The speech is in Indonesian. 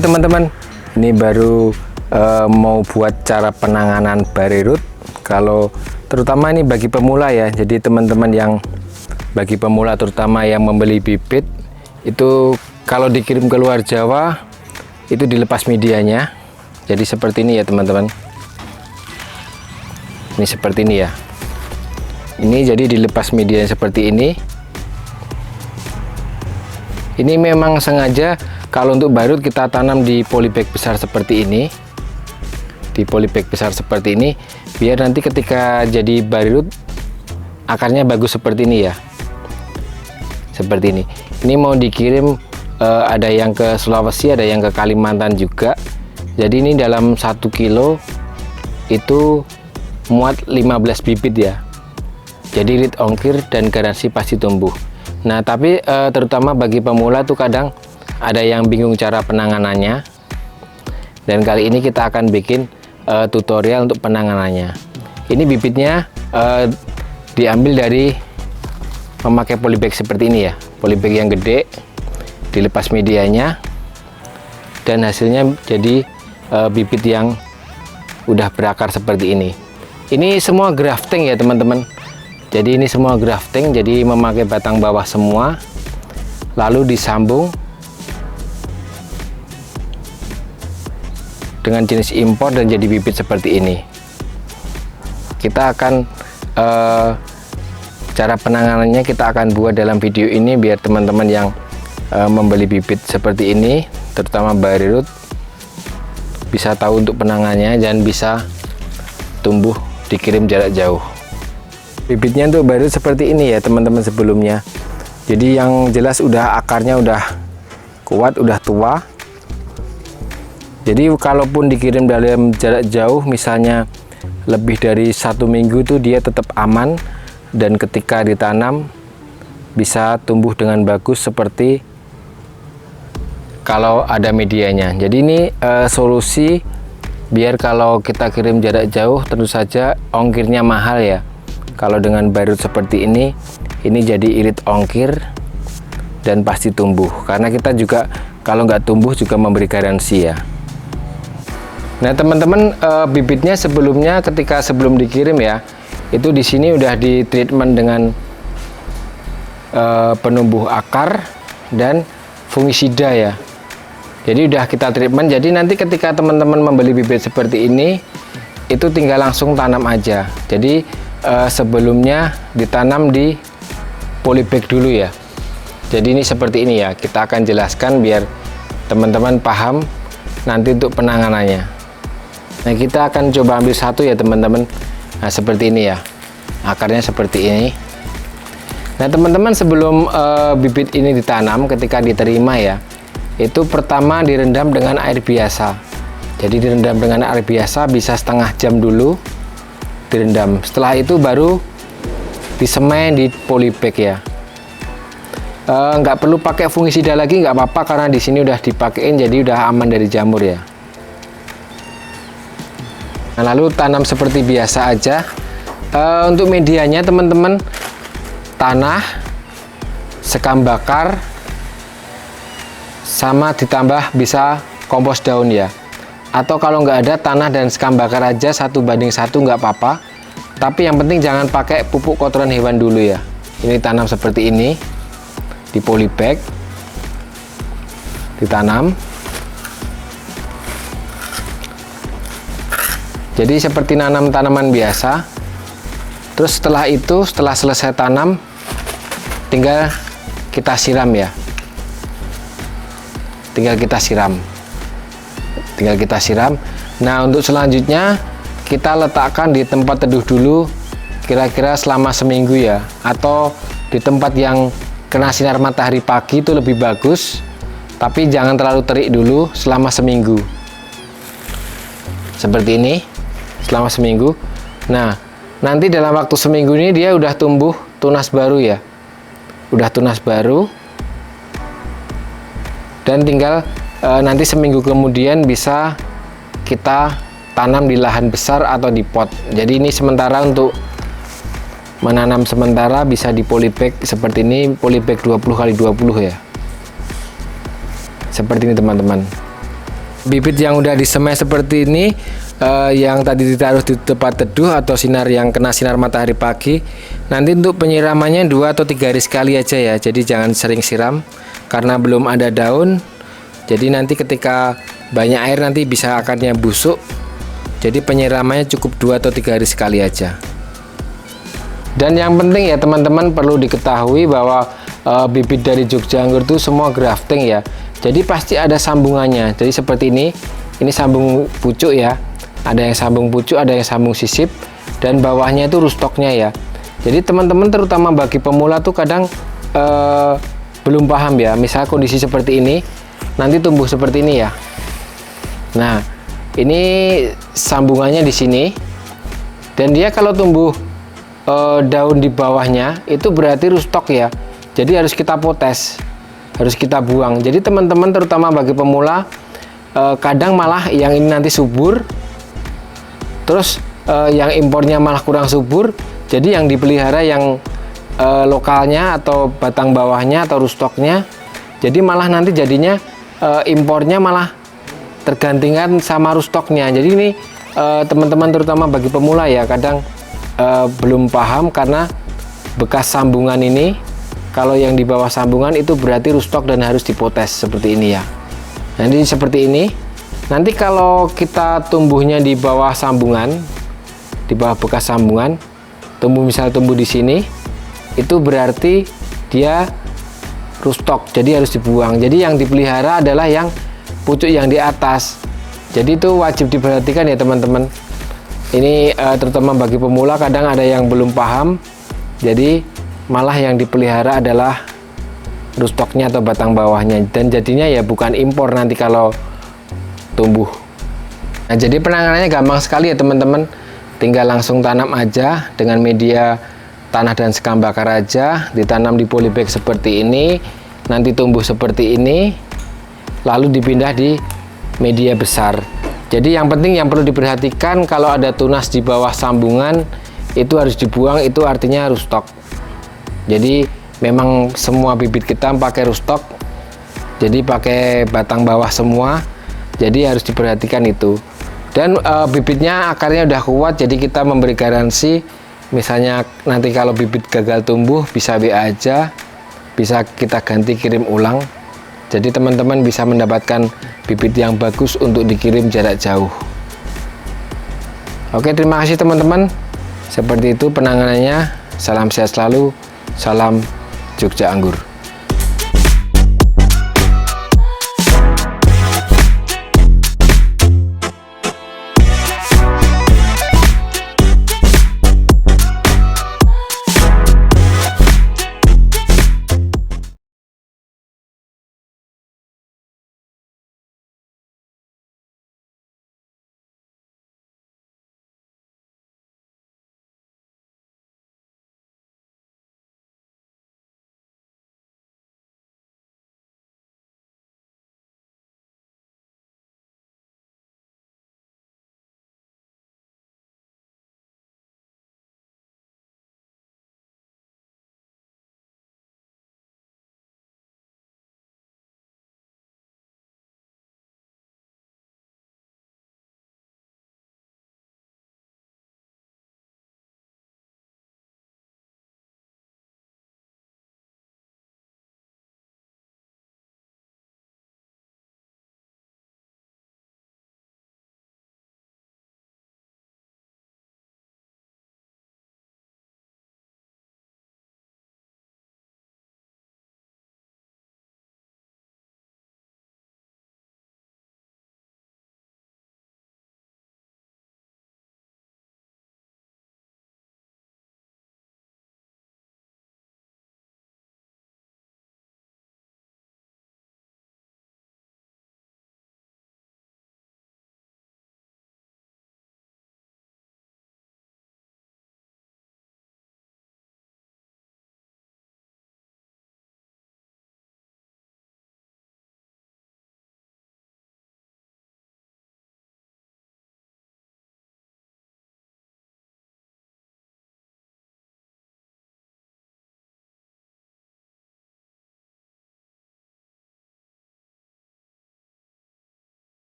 Oke teman-teman, ini baru mau buat cara penanganan barirut. Kalau terutama ini bagi pemula ya, jadi teman-teman yang bagi pemula terutama yang membeli bibit itu kalau dikirim ke luar Jawa itu dilepas medianya. Jadi seperti ini ya teman-teman. Ini seperti ini ya. Ini jadi dilepas medianya seperti ini. Ini memang sengaja kalau untuk barirut kita tanam di polybag besar seperti ini. Di polybag besar seperti ini biar nanti ketika jadi barirut akarnya bagus seperti ini ya. Seperti ini. Ini mau dikirim ada yang ke Sulawesi, ada yang ke Kalimantan juga. Jadi ini dalam 1 kilo itu muat 15 bibit ya. Jadi irit ongkir dan garansi pasti tumbuh. Nah tapi terutama bagi pemula tuh kadang ada yang bingung cara penanganannya. Dan kali ini kita akan bikin tutorial untuk penanganannya. Ini bibitnya diambil dari memakai polybag seperti ini ya. Polybag yang gede, dilepas medianya, dan hasilnya jadi bibit yang udah berakar seperti ini. Ini semua grafting ya teman-teman. Jadi ini semua grafting, jadi memakai batang bawah semua, lalu disambung dengan jenis impor dan jadi bibit seperti ini. Kita akan cara penanganannya kita akan buat dalam video ini biar teman-teman yang membeli bibit seperti ini terutama barirut bisa tahu untuk penanganannya dan bisa tumbuh dikirim jarak jauh. Bibitnya untuk barirut seperti ini ya teman-teman sebelumnya. Jadi yang jelas udah akarnya udah kuat, udah tua. Jadi kalaupun dikirim dalam jarak jauh misalnya lebih dari 1 minggu tuh dia tetap aman dan ketika ditanam bisa tumbuh dengan bagus seperti kalau ada medianya. Jadi ini solusi biar kalau kita kirim jarak jauh tentu saja ongkirnya mahal ya. Kalau dengan barirut seperti ini jadi irit ongkir dan pasti tumbuh karena kita juga kalau nggak tumbuh juga memberi garansi ya. Nah teman-teman bibitnya sebelumnya ketika sebelum dikirim ya itu di sini udah di treatment dengan penumbuh akar dan fungisida ya. Jadi udah kita treatment. Jadi nanti ketika teman-teman membeli bibit seperti ini itu tinggal langsung tanam aja. Jadi sebelumnya ditanam di polybag dulu ya. Jadi ini seperti ini ya. Kita akan jelaskan biar teman-teman paham nanti untuk penanganannya. Nah kita akan coba ambil satu ya teman-teman. Nah seperti ini ya, akarnya seperti ini. Nah teman-teman sebelum bibit ini ditanam ketika diterima ya, itu pertama direndam dengan air biasa. Jadi direndam dengan air biasa bisa setengah jam dulu direndam. Setelah itu baru disemai di polybag ya. Nggak perlu pakai fungisida lagi, nggak apa-apa karena di sini udah dipakein jadi udah aman dari jamur ya. Nah, lalu tanam seperti biasa aja. Untuk medianya teman-teman tanah, sekam bakar, sama ditambah bisa kompos daun ya. Atau kalau nggak ada tanah dan sekam bakar aja 1:1 nggak apa-apa. Tapi yang penting jangan pakai pupuk kotoran hewan dulu ya. Ini tanam seperti ini di polybag, ditanam. Jadi seperti nanam tanaman biasa. Terus setelah itu, setelah selesai tanam, tinggal kita siram ya. Tinggal kita siram. Nah untuk selanjutnya kita letakkan di tempat teduh dulu kira-kira selama seminggu ya. Atau di tempat yang kena sinar matahari pagi itu lebih bagus. Tapi jangan terlalu terik dulu selama seminggu. Seperti ini. Selama seminggu. Nah nanti dalam waktu seminggu ini dia udah tumbuh tunas baru ya. Udah tunas baru. Dan tinggal nanti seminggu kemudian bisa kita tanam di lahan besar atau di pot. Jadi ini sementara untuk menanam sementara bisa di polybag seperti ini, polybag 20x20 ya. Seperti ini teman-teman. Bibit yang udah disemai seperti ini, yang tadi ditaruh di tempat teduh atau sinar yang kena sinar matahari pagi, nanti untuk penyiramannya 2 atau 3 hari sekali aja ya. Jadi jangan sering siram karena belum ada daun. Jadi nanti ketika banyak air nanti bisa akarnya busuk. Jadi penyiramannya cukup 2 atau 3 hari sekali aja. Dan yang penting ya teman-teman, perlu diketahui bahwa bibit dari Jogja Anggur itu semua grafting ya. Jadi pasti ada sambungannya. Jadi seperti ini sambung pucuk ya. Ada yang sambung pucuk, ada yang sambung sisip, dan bawahnya itu rootstocknya ya. Jadi teman-teman terutama bagi pemula tuh kadang belum paham ya. Misal kondisi seperti ini, nanti tumbuh seperti ini ya. Nah, ini sambungannya di sini, dan dia kalau tumbuh daun di bawahnya itu berarti rootstock ya. Jadi harus kita potes, harus kita buang. Jadi teman-teman terutama bagi pemula, kadang malah yang ini nanti subur, terus yang impornya malah kurang subur. Jadi yang dipelihara yang lokalnya atau batang bawahnya atau rootstocknya, jadi malah nanti jadinya impornya malah tergantikan sama rootstocknya. Jadi ini teman-teman terutama bagi pemula ya, kadang belum paham karena bekas sambungan ini, kalau yang di bawah sambungan itu berarti rootstock dan harus dipotes seperti ini ya. Nanti seperti ini. Nanti kalau kita tumbuhnya di bawah sambungan, di bawah bekas sambungan, tumbuh di sini, itu berarti dia rootstock, jadi harus dibuang. Jadi yang dipelihara adalah yang pucuk yang di atas. Jadi itu wajib diperhatikan ya teman-teman. Ini terutama bagi pemula kadang ada yang belum paham. Jadi malah yang dipelihara adalah rootstocknya atau batang bawahnya, dan jadinya ya bukan impor nanti kalau tumbuh. Nah, jadi penanganannya gampang sekali ya teman-teman. Tinggal langsung tanam aja dengan media tanah dan sekam bakar aja, ditanam di polybag seperti ini, nanti tumbuh seperti ini, lalu dipindah di media besar. Jadi yang penting yang perlu diperhatikan, kalau ada tunas di bawah sambungan itu harus dibuang, itu artinya rootstock. Jadi memang semua bibit kita pakai rootstock, jadi pakai batang bawah semua, jadi harus diperhatikan itu. Dan bibitnya akarnya udah kuat, jadi kita memberi garansi. Misalnya nanti kalau bibit gagal tumbuh bisa WA aja, bisa kita ganti kirim ulang. Jadi teman-teman bisa mendapatkan bibit yang bagus untuk dikirim jarak jauh. Oke, terima kasih teman-teman. Seperti itu penanganannya. Salam sehat selalu. Salam Jogja Anggur.